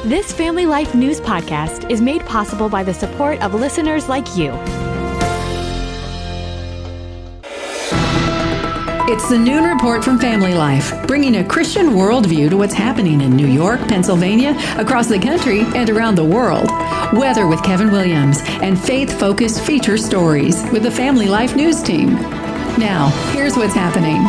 This Family Life News podcast is made possible by the support of listeners like you. It's the Noon Report from Family Life, bringing a Christian worldview to what's happening in New York, Pennsylvania, across the country, and around the world. Weather with Kevin Williams and faith-focused feature stories with the Family Life News team. Now, here's what's happening.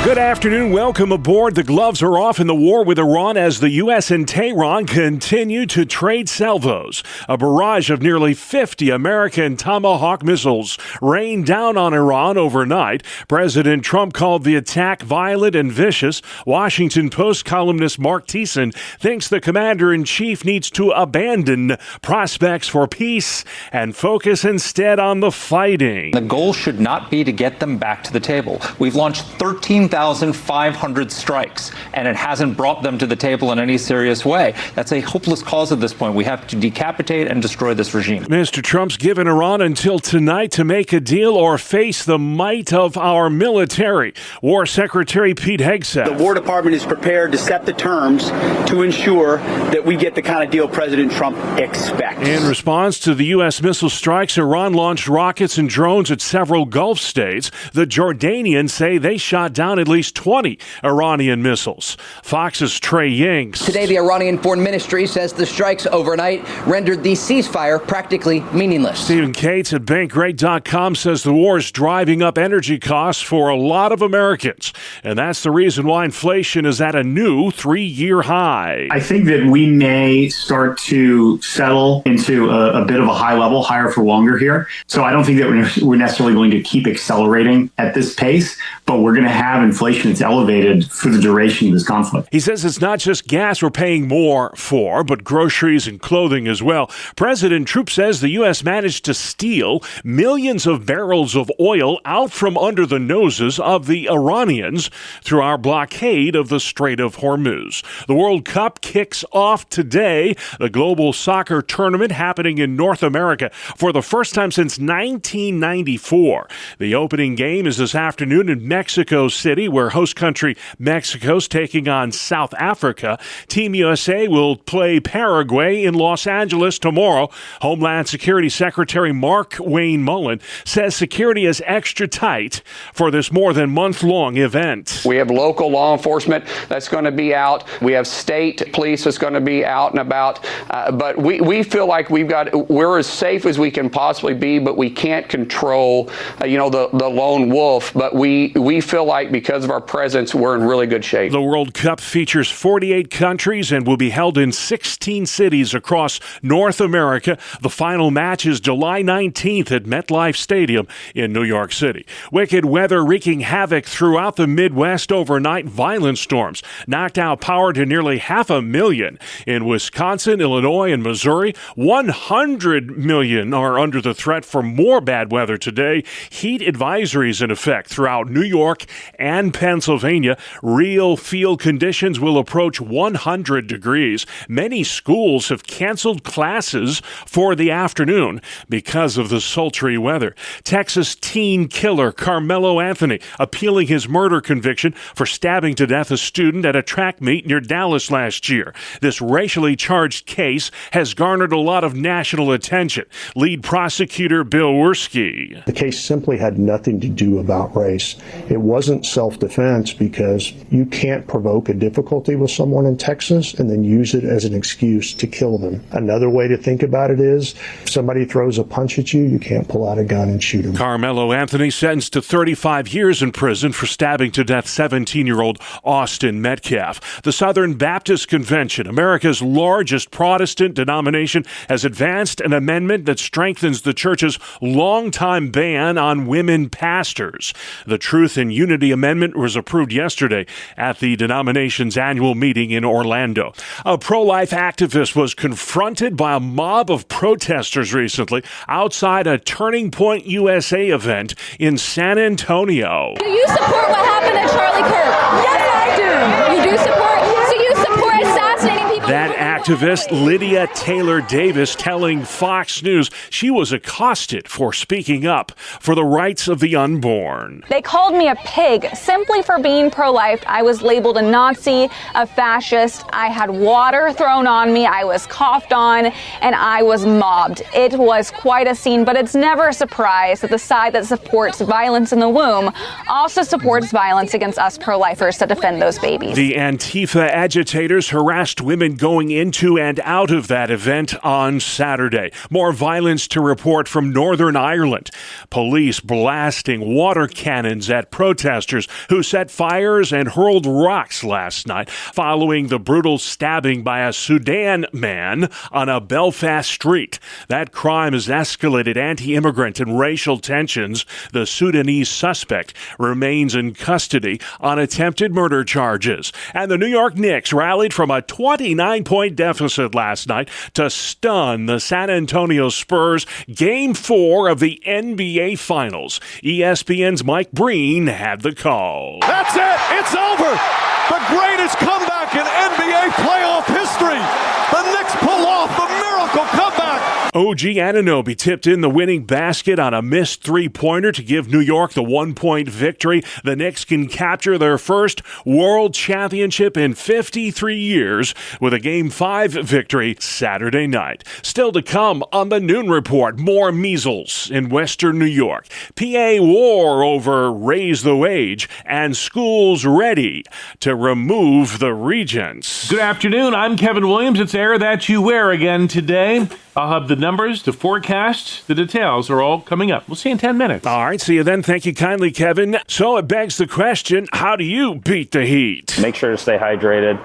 Good afternoon. Welcome aboard. The gloves are off in the war with Iran as the U.S. and Tehran continue to trade salvos. A barrage of nearly 50 American Tomahawk missiles rained down on Iran overnight. President Trump called the attack violent and vicious. Washington Post columnist Mark Thiessen thinks the commander-in-chief needs to abandon prospects for peace and focus instead on the fighting. The goal should not be to get them back to the table. We've launched 13,500 strikes, and it hasn't brought them to the table in any serious way. That's a hopeless cause at this point. We have to decapitate and destroy this regime. Mr. Trump's given Iran until tonight to make a deal or face the might of our military. War Secretary Pete Hegseth. The War Department is prepared to set the terms to ensure that we get the kind of deal President Trump expects. In response to the U.S. missile strikes, Iran launched rockets and drones at several Gulf states. The Jordanians say they shot down at least 20 Iranian missiles. Fox's Trey Yingst. Today, the Iranian Foreign Ministry says the strikes overnight rendered the ceasefire practically meaningless. Stephen Cates at Bankrate.com says the war is driving up energy costs for a lot of Americans, and that's the reason why inflation is at a new 3-year high. I think that we may start to settle into a bit of a high level, higher for longer here. So I don't think that we're necessarily going to keep accelerating at this pace, but we're going to have inflation that's elevated for the duration of this conflict. He says it's not just gas we're paying more for, but groceries and clothing as well. President Trump says the U.S. managed to steal millions of barrels of oil out from under the noses of the Iranians through our blockade of the Strait of Hormuz. The World Cup kicks off today, the global soccer tournament happening in North America for the first time since 1994. The opening game is this afternoon in Mexico City, where host country Mexico's taking on South Africa. Team USA will play Paraguay in Los Angeles tomorrow. Homeland Security Secretary Mark Wayne Mullen says security is extra tight for this more than month-long event. We have local law enforcement that's going to be out. We have state police that's going to be out and about. But we feel like we're as safe as we can possibly be, but we can't control, the lone wolf. But we feel like because of our presence, we're in really good shape. The World Cup features 48 countries and will be held in 16 cities across North America. The final match is July 19th at MetLife Stadium in New York City. Wicked weather wreaking havoc throughout the Midwest overnight. Violent storms knocked out power to nearly 500,000 in Wisconsin, Illinois, and Missouri. 100 million are under the threat for more bad weather today. Heat advisories in effect throughout New York and Pennsylvania. Real field conditions will approach 100 degrees. Many schools have canceled classes for the afternoon because of the sultry weather. Texas teen killer Carmelo Anthony appealing his murder conviction for stabbing to death a student at a track meet near Dallas last year. This racially charged case has garnered a lot of national attention. Lead prosecutor Bill Werski. The case simply had nothing to do about race. It wasn't self-defense because you can't provoke a difficulty with someone in Texas and then use it as an excuse to kill them. Another way to think about it is if somebody throws a punch at you, you can't pull out a gun and shoot him. Carmelo Anthony sentenced to 35 years in prison for stabbing to death 17-year-old Austin Metcalf. The Southern Baptist Convention, America's largest Protestant denomination, has advanced an amendment that strengthens the church's longtime ban on women pastors. The Truth and Unity Amendment was approved yesterday at the denomination's annual meeting in Orlando. A pro-life activist was confronted by a mob of protesters recently outside a Turning Point USA event in San Antonio. Do you support what happened to Charlie Kirk? Yes, I do. You do support? So you support assassinating people? That activist Lydia Taylor Davis telling Fox News she was accosted for speaking up for the rights of the unborn. They called me a pig simply for being pro-life. I was labeled a Nazi, a fascist. I had water thrown on me. I was coughed on, and I was mobbed. It was quite a scene, but it's never a surprise that the side that supports violence in the womb also supports violence against us pro-lifers to defend those babies. The Antifa agitators harassed women going into and out of that event on Saturday. More violence to report from Northern Ireland. Police blasting water cannons at protesters who set fires and hurled rocks last night following the brutal stabbing by a Sudan man on a Belfast street. That crime has escalated anti-immigrant and racial tensions. The Sudanese suspect remains in custody on attempted murder charges. And the New York Knicks rallied from a 29-point deficit last night to stun the San Antonio Spurs Game 4 of the NBA Finals. ESPN's Mike Breen had the call. That's it. It's over. The greatest comeback in NBA playoff history. The Knicks pull off the miracle comeback. OG Anunoby tipped in the winning basket on a missed three-pointer to give New York the 1-point victory. The Knicks can capture their first world championship in 53 years with a Game 5 victory Saturday night. Still to come on the Noon Report, more measles in Western New York. PA war over raise the wage, and schools ready to remove the regents. Good afternoon. I'm Kevin Williams. It's Air That You Wear again today. I'll have the numbers, the forecast, the details are all coming up. We'll see you in 10 minutes. All right, see you then. Thank you kindly, Kevin. So it begs the question, how do you beat the heat? Make sure to stay hydrated,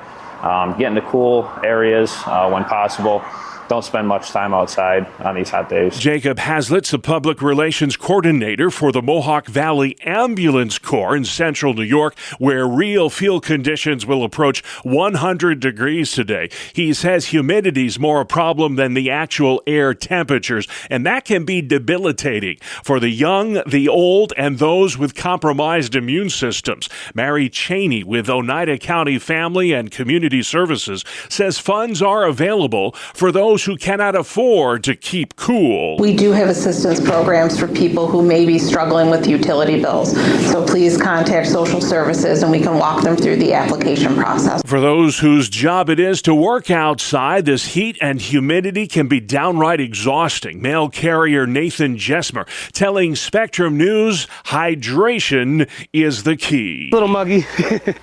get into cool areas when possible. Don't spend much time outside on these hot days. Jacob Hazlitt's the public relations coordinator for the Mohawk Valley Ambulance Corps in central New York, where real field conditions will approach 100 degrees today. He says humidity's more a problem than the actual air temperatures, and that can be debilitating for the young, the old, and those with compromised immune systems. Mary Cheney with Oneida County Family and Community Services says funds are available for those who cannot afford to keep cool. We do have assistance programs for people who may be struggling with utility bills. So please contact social services and we can walk them through the application process. For those whose job it is to work outside, this heat and humidity can be downright exhausting. Mail carrier Nathan Jesmer telling Spectrum News hydration is the key. A little muggy.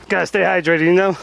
Gotta stay hydrated, you know?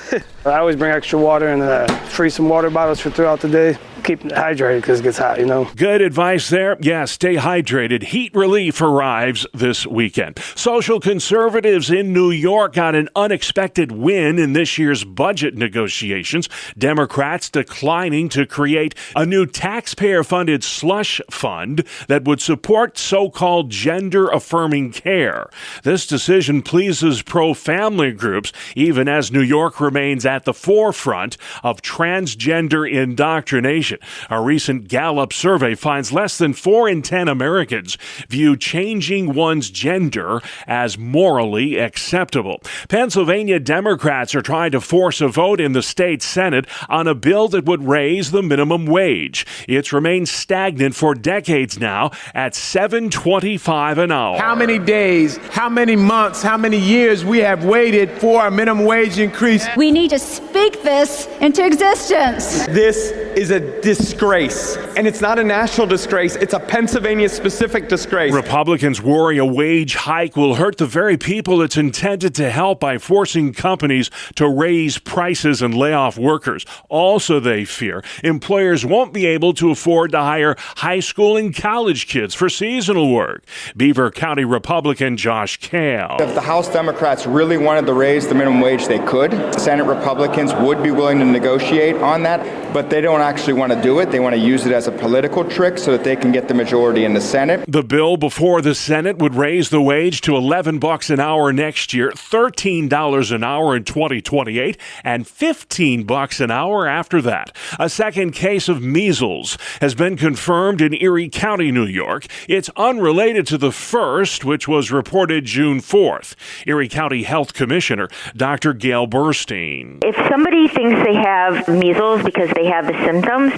I always bring extra water and freeze some water bottles for throughout the day. Keep hydrated because it gets hot, you know. Good advice there. Yeah, stay hydrated. Heat relief arrives this weekend. Social conservatives in New York got an unexpected win in this year's budget negotiations. Democrats declining to create a new taxpayer-funded slush fund that would support so-called gender-affirming care. This decision pleases pro-family groups, even as New York remains at the forefront of transgender indoctrination. A recent Gallup survey finds less than 4 in 10 Americans view changing one's gender as morally acceptable. Pennsylvania Democrats are trying to force a vote in the state Senate on a bill that would raise the minimum wage. It's remained stagnant for decades now at $7.25 an hour. How many days, how many months, how many years we have waited for a minimum wage increase? We need to speak this into existence. This is a disgrace, and it's not a national disgrace, it's a Pennsylvania-specific disgrace. Republicans worry a wage hike will hurt the very people it's intended to help by forcing companies to raise prices and lay off workers. Also, they fear employers won't be able to afford to hire high school and college kids for seasonal work. Beaver County Republican Josh Kale. If the House Democrats really wanted to raise the minimum wage, they could. Senate Republicans would be willing to negotiate on that, but they don't actually want want to do it. They want to use it as a political trick so that they can get the majority in the Senate. The bill before the Senate would raise the wage to $11 an hour next year, $13 an hour in 2028, and $15 an hour after that. A second case of measles has been confirmed in Erie County, New York. It's unrelated to the first, which was reported June 4th. Erie County Health Commissioner Dr. Gail Burstein. If somebody thinks they have measles because they have the symptoms,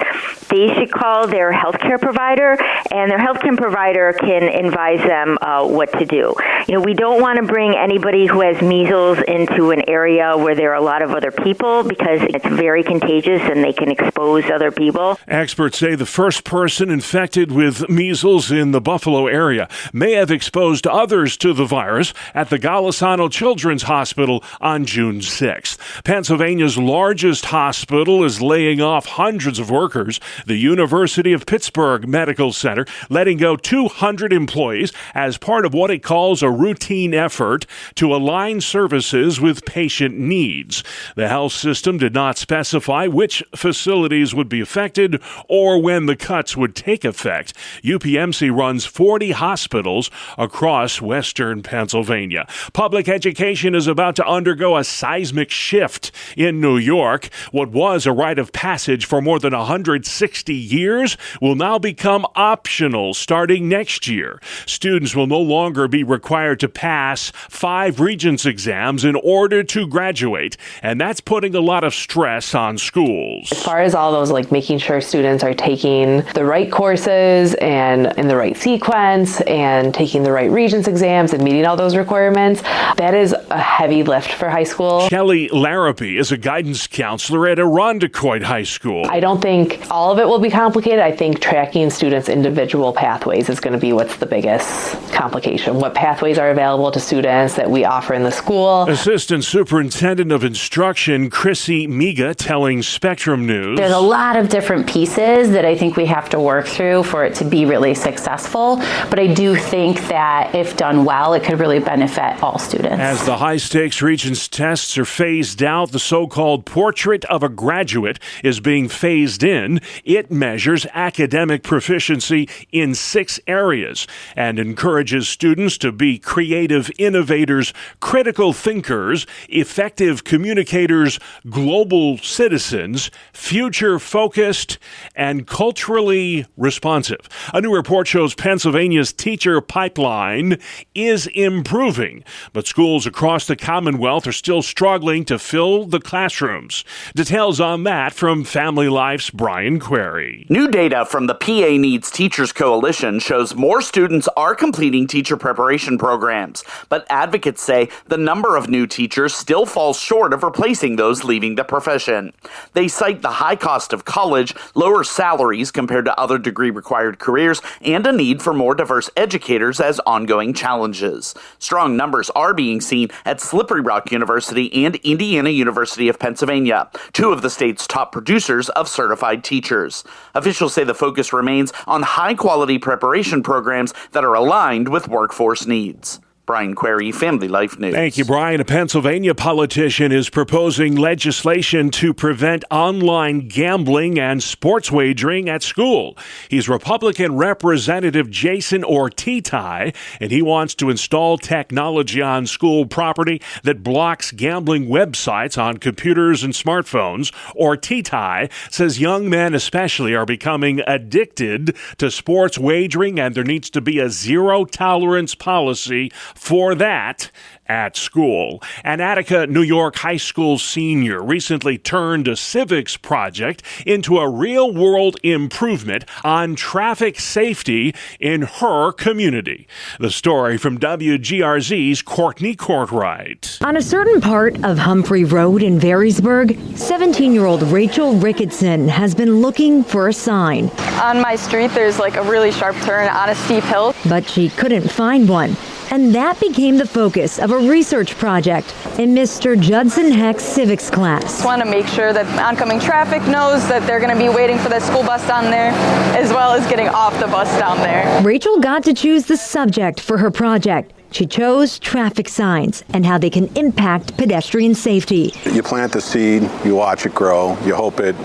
they should call their healthcare provider, and their healthcare provider can advise them what to do. We don't want to bring anybody who has measles into an area where there are a lot of other people because it's very contagious and they can expose other people. Experts say the first person infected with measles in the Buffalo area may have exposed others to the virus at the Golisano Children's Hospital on June 6th. Pennsylvania's largest hospital is laying off hundreds of workers. The University of Pittsburgh Medical Center letting go 200 employees as part of what it calls a routine effort to align services with patient needs. The health system did not specify which facilities would be affected or when the cuts would take effect. UPMC runs 40 hospitals across western Pennsylvania. Public education is about to undergo a seismic shift in New York. What was a rite of passage for more than 160 years will now become optional starting next year. Students will no longer be required to pass 5 Regents exams in order to graduate, and that's putting a lot of stress on schools. As far as all those, like making sure students are taking the right courses and in the right sequence and taking the right Regents exams and meeting all those requirements, that is a heavy lift for high school. Kelly Larrabee is a guidance counselor at Irondequoit High School. I don't think all of it will be complicated. I think tracking students' individual pathways is going to be what's the biggest complication. What pathways are available to students that we offer in the school. Assistant Superintendent of Instruction Chrissy Miga telling Spectrum News. There's a lot of different pieces that I think we have to work through for it to be really successful, but I do think that if done well, it could really benefit all students. As the high-stakes Regents tests are phased out, the so-called Portrait of a Graduate is being phased in. It measures academic proficiency in 6 areas and encourages students to be creative innovators, critical thinkers, effective communicators, global citizens, future-focused, and culturally responsive. A new report shows Pennsylvania's teacher pipeline is improving, but schools across the Commonwealth are still struggling to fill the classrooms. Details on that from Family Life's Brian Query. New data from the PA Needs Teachers Coalition shows more students are completing teacher preparation programs, but advocates say the number of new teachers still falls short of replacing those leaving the profession. They cite the high cost of college, lower salaries compared to other degree-required careers, and a need for more diverse educators as ongoing challenges. Strong numbers are being seen at Slippery Rock University and Indiana University of Pennsylvania, 2 of the state's top producers of certified teachers. Officials say the focus remains on high-quality preparation programs that are aligned with workforce needs. Brian Query, Family Life News. Thank you, Brian. A Pennsylvania politician is proposing legislation to prevent online gambling and sports wagering at school. He's Republican Representative Jason Ortitay, and he wants to install technology on school property that blocks gambling websites on computers and smartphones. Ortitay says young men especially are becoming addicted to sports wagering, and there needs to be a zero-tolerance policy for that at school. An Attica, New York high school senior recently turned a civics project into a real-world improvement on traffic safety in her community. The story from WGRZ's Courtney Courtwright. On a certain part of Humphrey Road in Varysburg, 17-year-old Rachel Ricketson has been looking for a sign. On my street, there's like a really sharp turn on a steep hill. But she couldn't find one. And that became the focus of a research project in Mr. Judson Heck's civics class. Just want to make sure that oncoming traffic knows that they're going to be waiting for that school bus down there, as well as getting off the bus down there. Rachel got to choose the subject for her project, She chose traffic signs and how they can impact pedestrian safety. You plant the seed, you watch it grow, you hope it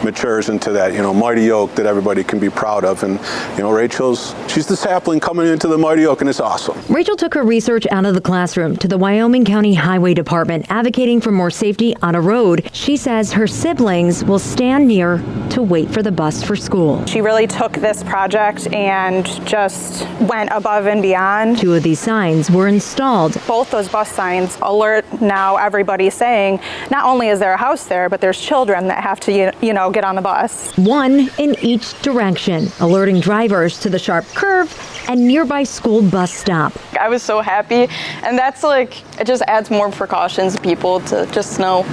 matures into that, mighty oak that everybody can be proud of. And, she's the sapling coming into the mighty oak, and it's awesome. Rachel took her research out of the classroom to the Wyoming County Highway Department, advocating for more safety on a road. She says her siblings will stand near to wait for the bus for school. She really took this project and just went above and beyond. 2 of these signs were installed. Both those bus signs alert now everybody, saying not only is there a house there, but there's children that have to, get on the bus. 1 in each direction, alerting drivers to the sharp curve and nearby school bus stop. I was so happy, and that's it just adds more precautions to people to just know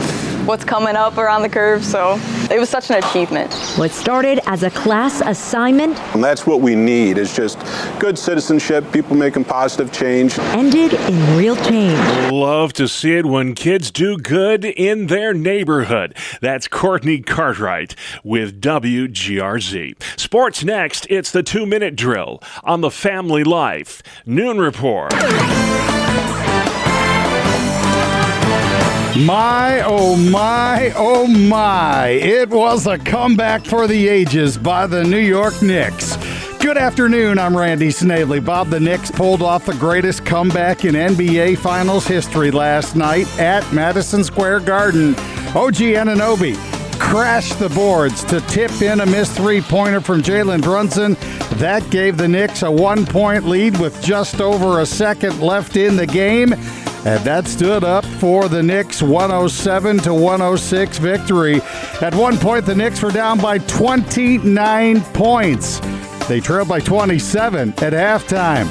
what's coming up around the curve, so it was such an achievement. What started as a class assignment, and that's what we need, is just good citizenship, people making positive change, ended in real change. Love to see it when kids do good in their neighborhood. That's Courtney Cartwright with WGRZ. Sports next, it's the 2-minute drill on the Family Life Noon Report. My, oh my, oh my. It was a comeback for the ages by the New York Knicks. Good afternoon, I'm Randy Snavely. Bob, the Knicks pulled off the greatest comeback in NBA Finals history last night at Madison Square Garden. OG Anunoby crashed the boards to tip in a missed three-pointer from Jalen Brunson. That gave the Knicks a 1-point lead with just over a second left in the game. And that stood up for the Knicks' 107-106 victory. At one point, the Knicks were down by 29 points. They trailed by 27 at halftime.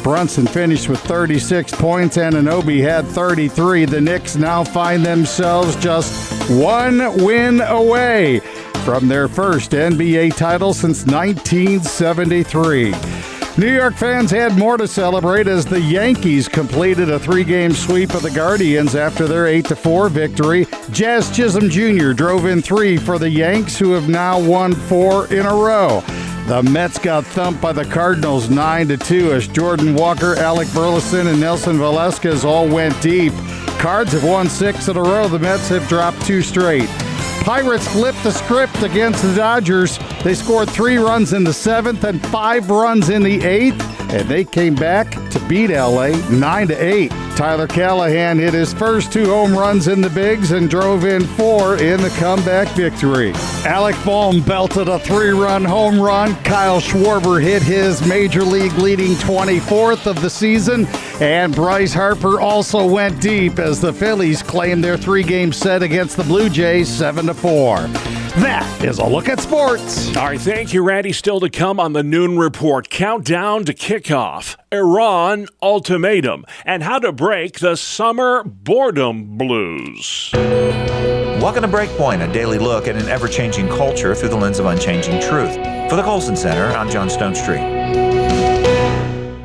Brunson finished with 36 points. Anunoby had 33. The Knicks now find themselves just 1 win away from their first NBA title since 1973. New York fans had more to celebrate as the Yankees completed a 3-game sweep of the Guardians after their 8-4 victory. Jazz Chisholm Jr. drove in 3 for the Yanks, who have now won 4 in a row. The Mets got thumped by the Cardinals 9-2 as Jordan Walker, Alec Burleson, and Nelson Velasquez all went deep. Cards have won 6 in a row. The Mets have dropped 2 straight. Pirates flipped the script against the Dodgers. They scored 3 runs in the 7th and 5 runs in the 8th, and they came back to beat LA 9-8. Tyler Callahan hit his first 2 home runs in the bigs and drove in 4 in the comeback victory. Alec Bohm belted a 3-run home run. Kyle Schwarber hit his major league leading 24th of the season, and Bryce Harper also went deep as the Phillies claimed their 3-game set against the Blue Jays 7-4. That is a look at sports. All right, thank you, Randy. Still to come on the Noon Report. Countdown to kickoff, Iran ultimatum, and how to break the summer boredom blues. Welcome to Breakpoint, a daily look at an ever-changing culture through the lens of unchanging truth. For the Colson Center, I'm John Stone Street.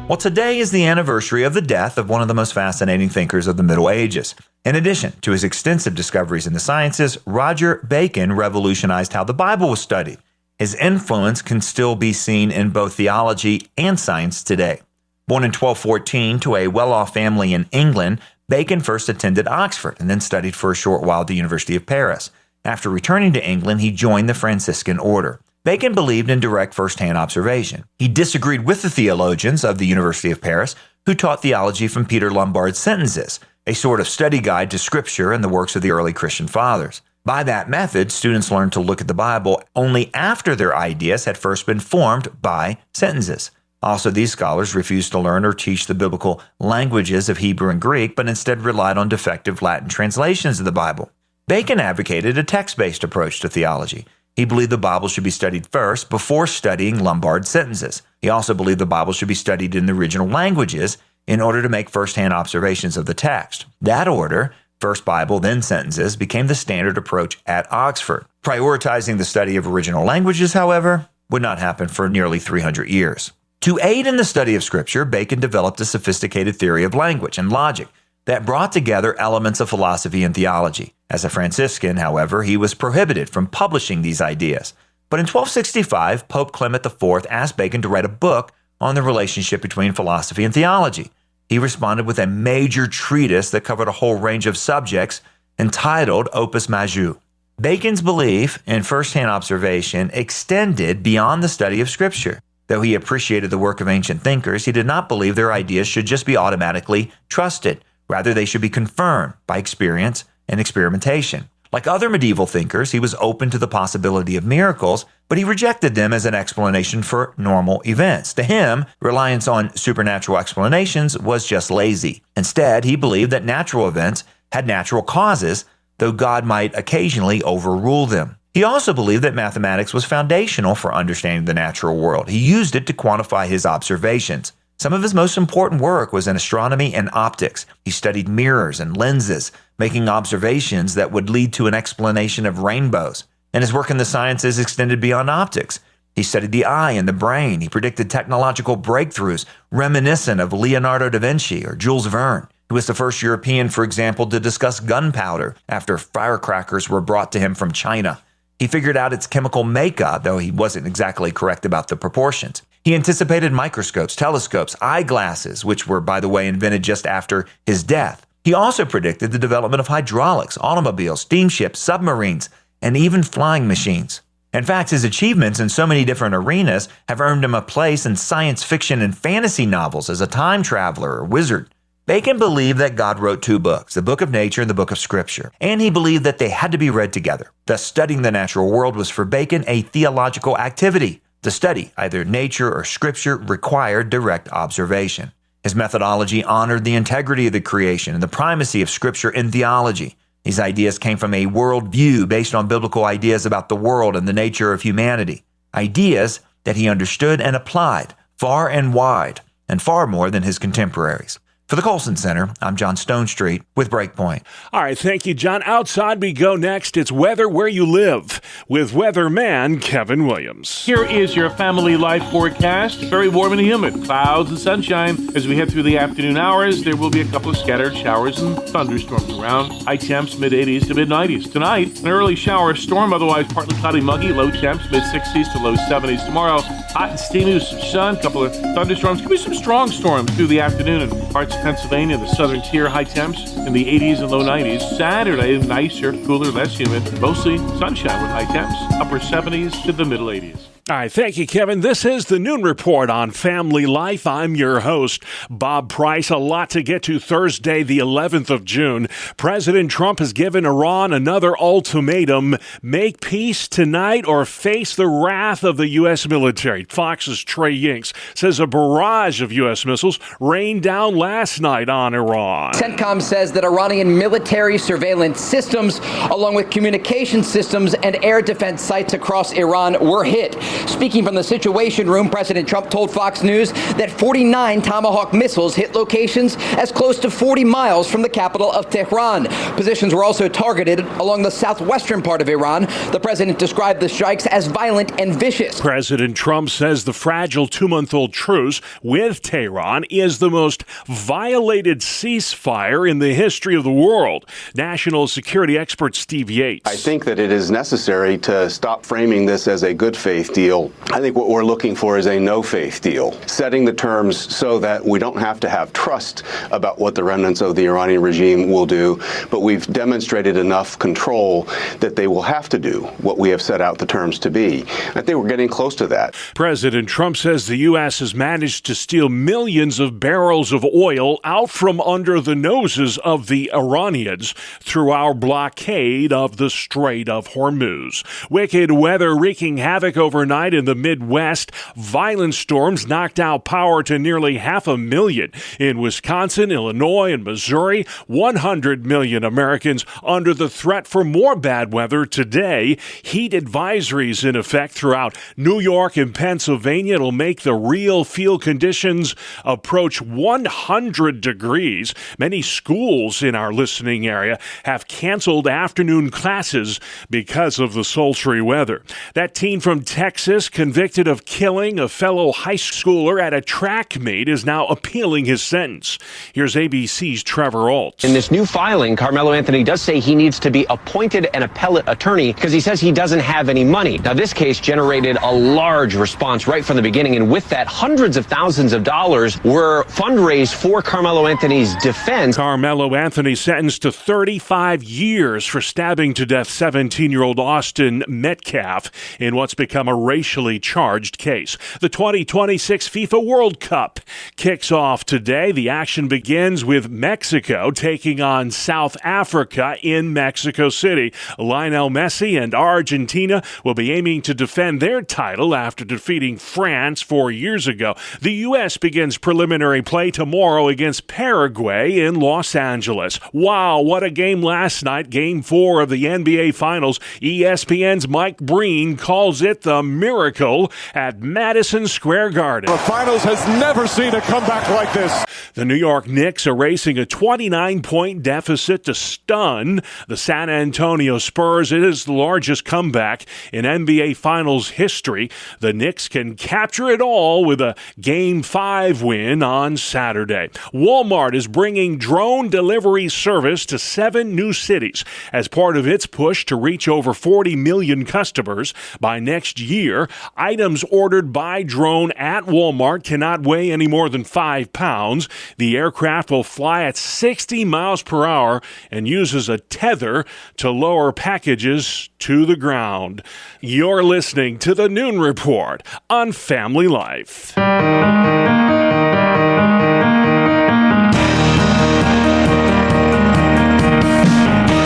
Well, today is the anniversary of the death of one of the most fascinating thinkers of the Middle Ages. In addition to his extensive discoveries in the sciences, Roger Bacon revolutionized how the Bible was studied. His influence can still be seen in both theology and science today. Born in 1214 to a well-off family in England, Bacon first attended Oxford and then studied for a short while at the University of Paris. After returning to England, he joined the Franciscan order. Bacon believed in direct first-hand observation. He disagreed with the theologians of the University of Paris, who taught theology from Peter Lombard's sentences, a sort of study guide to Scripture and the works of the early Christian fathers. By that method, students learned to look at the Bible only after their ideas had first been formed by sentences. Also, these scholars refused to learn or teach the biblical languages of Hebrew and Greek, but instead relied on defective Latin translations of the Bible. Bacon advocated a text-based approach to theology. He believed the Bible should be studied first before studying Lombard's sentences. He also believed the Bible should be studied in the original languages in order to make first-hand observations of the text. That order, first Bible, then sentences, became the standard approach at Oxford. Prioritizing the study of original languages, however, would not happen for nearly 300 years. To aid in the study of Scripture, Bacon developed a sophisticated theory of language and logic that brought together elements of philosophy and theology. As a Franciscan, however, he was prohibited from publishing these ideas. But in 1265, Pope Clement IV asked Bacon to write a book on the relationship between philosophy and theology. he responded with a major treatise that covered a whole range of subjects entitled Opus Majus. Bacon's belief in first-hand observation extended beyond the study of Scripture. Though he appreciated the work of ancient thinkers, he did not believe their ideas should just be automatically trusted. Rather, they should be confirmed by experience and experimentation. Like other medieval thinkers, he was open to the possibility of miracles, but he rejected them as an explanation for normal events. To him, reliance on supernatural explanations was just lazy. Instead, he believed that natural events had natural causes, though God might occasionally overrule them. He also believed that mathematics was foundational for understanding the natural world. He used it to quantify his observations. Some of his most important work was in astronomy and optics. He studied mirrors and lenses, making observations that would lead to an explanation of rainbows. And his work in the sciences extended beyond optics. He studied the eye and the brain. He predicted technological breakthroughs reminiscent of Leonardo da Vinci or Jules Verne. He was the first European, for example, to discuss gunpowder after firecrackers were brought to him from China. He figured out its chemical makeup, though he wasn't exactly correct about the proportions. He anticipated microscopes, telescopes, eyeglasses, which were, by the way, invented just after his death. He also predicted the development of hydraulics, automobiles, steamships, submarines, and even flying machines. In fact, his achievements in so many different arenas have earned him a place in science fiction and fantasy novels as a time traveler or wizard. Bacon believed that God wrote two books, the Book of Nature and the Book of Scripture, and he believed that they had to be read together. Thus, studying the natural world was for Bacon a theological activity. To study either nature or Scripture required direct observation. His methodology honored the integrity of the creation and the primacy of Scripture in theology. These ideas came from a worldview based on biblical ideas about the world and the nature of humanity, ideas that he understood and applied far and wide, and far more than his contemporaries. For the Colson Center, I'm John Stonestreet with Breakpoint. All right, thank you, John. Outside we go next. It's Weather Where You Live with weatherman Kevin Williams. Here is your family life forecast. Very warm and humid. Clouds and sunshine. As we head through the afternoon hours, there will be a couple of scattered showers and thunderstorms around. High temps, mid-80s to mid-90s. Tonight, an early shower storm, otherwise partly cloudy, muggy. Low temps, mid-60s to low 70s. Tomorrow, hot and steamy with some sun. A couple of thunderstorms. Could be some strong storms through the afternoon in parts of Pennsylvania, the southern tier, high temps in the 80s and low 90s. Saturday, nicer, cooler, less humid, mostly sunshine with high temps, upper 70s to the middle 80s. All right, thank you, Kevin. This is the Noon Report on Family Life. I'm your host, Bob Price. A lot to get to Thursday, the 11th of June. President Trump has given Iran another ultimatum. Make peace tonight or face the wrath of the U.S. military. Fox's Trey Yingst says a barrage of U.S. missiles rained down last night on Iran. CENTCOM says that Iranian military surveillance systems, along with communication systems and air defense sites across Iran, were hit. Speaking from the Situation Room, President Trump told Fox News that 49 Tomahawk missiles hit locations as close to 40 miles from the capital of Tehran. Positions were also targeted along the southwestern part of Iran. The president described the strikes as violent and vicious. President Trump says the fragile two-month-old truce with Tehran is the most violated ceasefire in the history of the world. National security expert Steve Yates. I think that it is necessary to stop framing this as a good faith deal. I think what we're looking for is a no faith deal, setting the terms so that we don't have to have trust about what the remnants of the Iranian regime will do, but we've demonstrated enough control that they will have to do what we have set out the terms to be. I think we're getting close to that. President Trump says the U.S. has managed to steal millions of barrels of oil out from under the noses of the Iranians through our blockade of the Strait of Hormuz. Wicked weather wreaking havoc overnight in the Midwest. Violent storms knocked out power to nearly 500,000 in Wisconsin, Illinois, and Missouri. 100 million Americans under the threat for more bad weather today. Heat advisories in effect throughout New York and Pennsylvania. It'll make the real field conditions approach 100 degrees. Many schools in our listening area have canceled afternoon classes because of the sultry weather. That teen from Texas Texas, convicted of killing a fellow high schooler at a track meet, is now appealing his sentence. Here's ABC's Trevor Alt. In this new filing, Carmelo Anthony does say he needs to be appointed an appellate attorney because he says he doesn't have any money. Now, this case generated a large response right from the beginning, and with that, hundreds of thousands of dollars were fundraised for Carmelo Anthony's defense. Carmelo Anthony sentenced to 35 years for stabbing to death 17-year-old Austin Metcalf in what's become a racially charged case. The 2026 FIFA World Cup kicks off today. The action begins with Mexico taking on South Africa in Mexico City. Lionel Messi and Argentina will be aiming to defend their title after defeating France 4 years ago. The U.S. begins preliminary play tomorrow against Paraguay in Los Angeles. Wow, what a game last night, Game 4 of the NBA Finals. ESPN's Mike Breen calls it the miracle at Madison Square Garden. The Finals has never seen a comeback like this. The New York Knicks erasing a 29-point deficit to stun the San Antonio Spurs. It is the largest comeback in NBA Finals history. The Knicks can capture it all with a Game 5 win on Saturday. Walmart is bringing drone delivery service to 7 new cities as part of its push to reach over 40 million customers by next year. Items ordered by drone at Walmart cannot weigh any more than 5 pounds. The aircraft will fly at 60 miles per hour and uses a tether to lower packages to the ground. You're listening to the Noon Report on Family Life.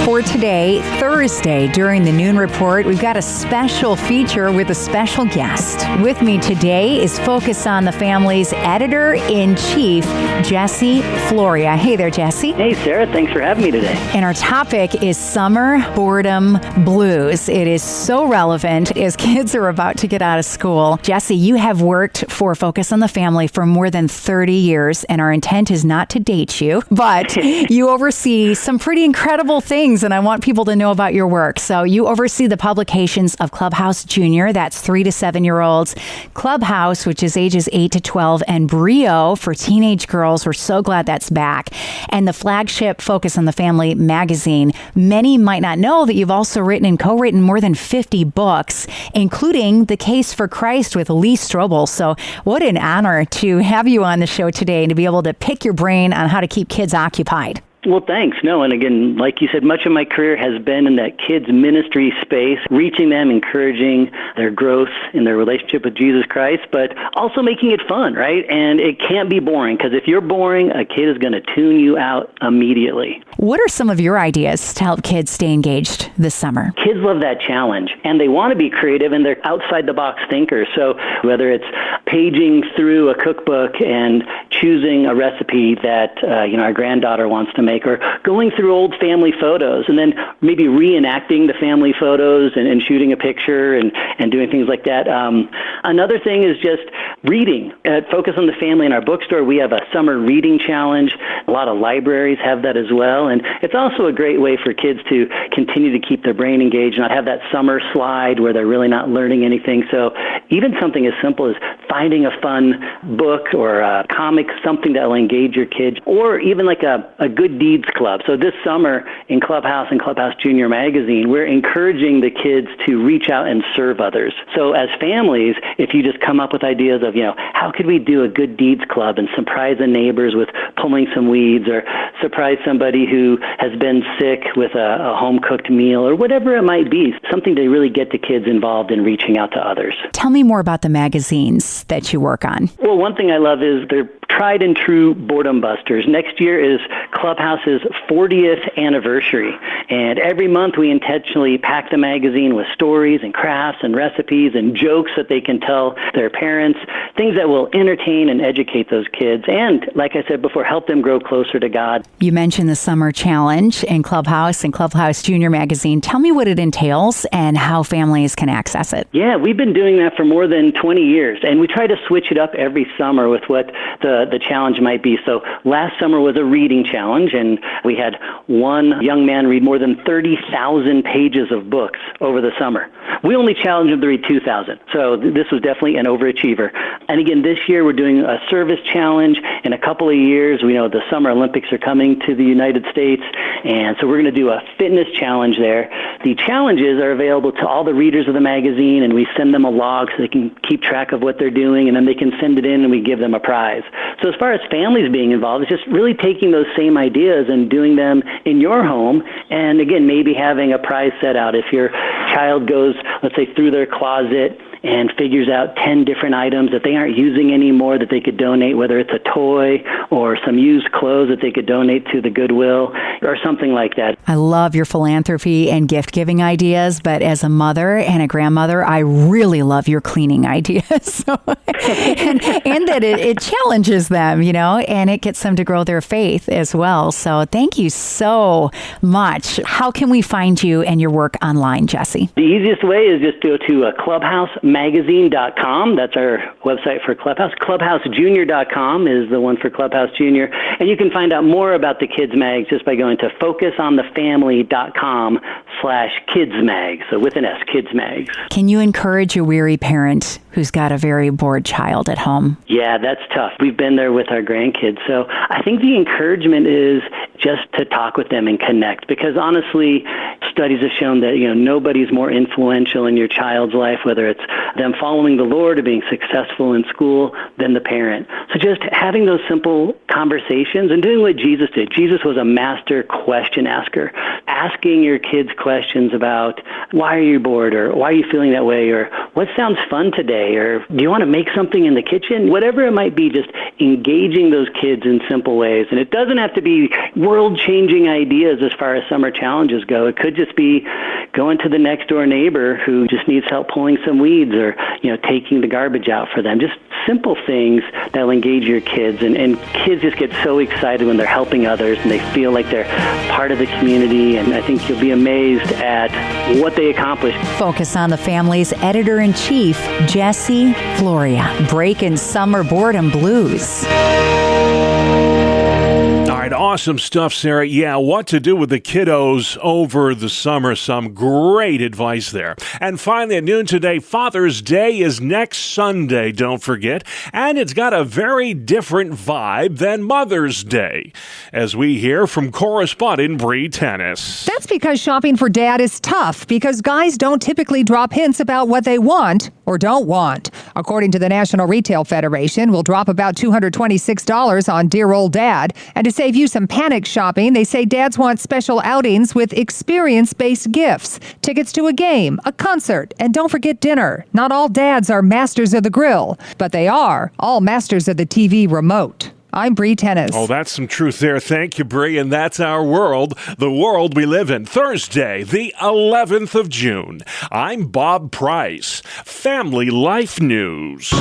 For today, Thursday, during the Noon Report, we've got a special feature with a special guest. With me today is Focus on the Family's editor-in-chief, Jesse Floria. Hey there, Jesse. Hey, Sarah. Thanks for having me today. And our topic is summer boredom blues. It is so relevant as kids are about to get out of school. Jesse, you have worked for Focus on the Family for more than 30 years, and our intent is not to date you, but you oversee some pretty incredible things, and I want people to know about your work. So you oversee the publications of Clubhouse Junior, that's 3 to 7-year-olds, Clubhouse, which is ages 8 to 12, and Brio for teenage girls. We're so glad that's back. And the flagship Focus on the Family magazine. Many might not know that you've also written and co-written more than 50 books, including The Case for Christ with Lee Strobel. So what an honor to have you on the show today and to be able to pick your brain on how to keep kids occupied. Well, thanks. No, and again, like you said, much of my career has been in that kids ministry space, reaching them, encouraging their growth in their relationship with Jesus Christ, but also making it fun, right? And it can't be boring, because if you're boring, a kid is going to tune you out immediately. What are some of your ideas to help kids stay engaged this summer? Kids love that challenge, and they want to be creative, and they're outside-the-box thinkers. So whether it's paging through a cookbook and choosing a recipe that our granddaughter wants to make, or going through old family photos and then maybe reenacting the family photos and shooting a picture and doing things like that. Another thing is just reading. At Focus on the Family in our bookstore, we have a summer reading challenge. A lot of libraries have that as well. And it's also a great way for kids to continue to keep their brain engaged, not have that summer slide where they're really not learning anything. So even something as simple as finding a fun book or a comic, something that will engage your kids, or even like a good deeds club. So this summer in Clubhouse and Clubhouse Junior magazine, we're encouraging the kids to reach out and serve others. So as families, if you just come up with ideas of, how could we do a good deeds club and surprise the neighbors with pulling some weeds, or surprise somebody who has been sick with a home-cooked meal, or whatever it might be, something to really get the kids involved in reaching out to others. Tell me more about the magazines that you work on. Well, one thing I love is they're tried and true boredom busters. Next year is Clubhouse's 40th anniversary, and every month we intentionally pack the magazine with stories and crafts and recipes and jokes that they can tell their parents, things that will entertain and educate those kids, and, like I said before, help them grow closer to God. You mentioned the Summer Challenge in Clubhouse and Clubhouse Junior magazine. Tell me what it entails and how families can access it. Yeah, we've been doing that for more than 20 years, and we try try to switch it up every summer with what the challenge might be. So last summer was a reading challenge, and we had one young man read more than 30,000 pages of books over the summer. We only challenged him to read 2,000, so this was definitely an overachiever. And again, this year we're doing a service challenge. In a couple of years, we know the Summer Olympics are coming to the United States, and so we're going to do a fitness challenge there. The challenges are available to all the readers of the magazine, and we send them a log so they can keep track of what they're doing, and then they can send it in and we give them a prize. So as far as families being involved, it's just really taking those same ideas and doing them in your home, and again, maybe having a prize set out. If your child goes, let's say, through their closet and figures out 10 different items that they aren't using anymore that they could donate, whether it's a toy or some used clothes that they could donate to the Goodwill or something like that. I love your philanthropy and gift-giving ideas, but as a mother and a grandmother, I really love your cleaning ideas. and that it challenges them, and it gets them to grow their faith as well. So thank you so much. How can we find you and your work online, Jesse? The easiest way is just go to clubhousemagazine.com. That's our website for Clubhouse. Clubhousejunior.com is the one for Clubhouse Junior. And you can find out more about the Kids Mag just by going to focusonthefamily.com/kidsmag. So with an S, Kids Mags. Can you encourage a weary parent who's got a very bored child at home? Yeah, that's tough. We've been there with our grandkids. So I think the encouragement is just to talk with them and connect, because honestly, studies have shown that, nobody's more influential in your child's life, whether it's them following the Lord or being successful in school, than the parent. So just having those simple conversations and doing what Jesus did. Jesus was a master question asker. Asking your kids questions about, why are you bored, or why are you feeling that way, or what sounds fun today, or do you want to make something in the kitchen? Whatever it might be, just engaging those kids in simple ways. And it doesn't have to be world-changing ideas as far as summer challenges go. It could just be going to the next door neighbor who just needs help pulling some weeds, or taking the garbage out for them. Just simple things that'll engage your kids. And kids just get so excited when they're helping others and they feel like they're part of the community. And I think you'll be amazed at what they accomplish. Focus on the Family's editor-in-chief, Jesse Floria, breaking summer boredom blues. All right, awesome stuff, Sarah. Yeah, what to do with the kiddos over the summer. Some great advice there. And finally, at noon today, Father's Day is next Sunday, don't forget. And it's got a very different vibe than Mother's Day, as we hear from correspondent Bree Tennis. That's because shopping for Dad is tough, because guys don't typically drop hints about what they want or don't want. According to the National Retail Federation, we'll drop about $226 on dear old Dad. And to save you some panic shopping, they say dads want special outings with experience-based gifts, tickets to a game, a concert, and don't forget dinner. Not all dads are masters of the grill, but they are all masters of the TV remote. I'm Bree Tennis. Oh, that's some truth there. Thank you, Bree. And that's our world, the world we live in. Thursday, the 11th of June. I'm Bob Price. Family Life News.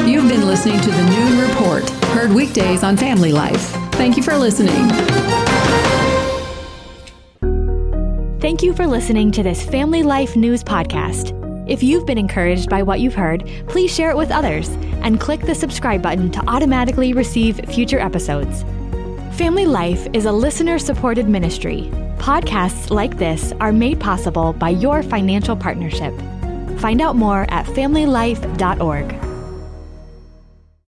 You've been listening to the Noon Report, heard weekdays on Family Life. Thank you for listening. Thank you for listening to this Family Life News podcast. If you've been encouraged by what you've heard, please share it with others and click the subscribe button to automatically receive future episodes. Family Life is a listener-supported ministry. Podcasts like this are made possible by your financial partnership. Find out more at familylife.org.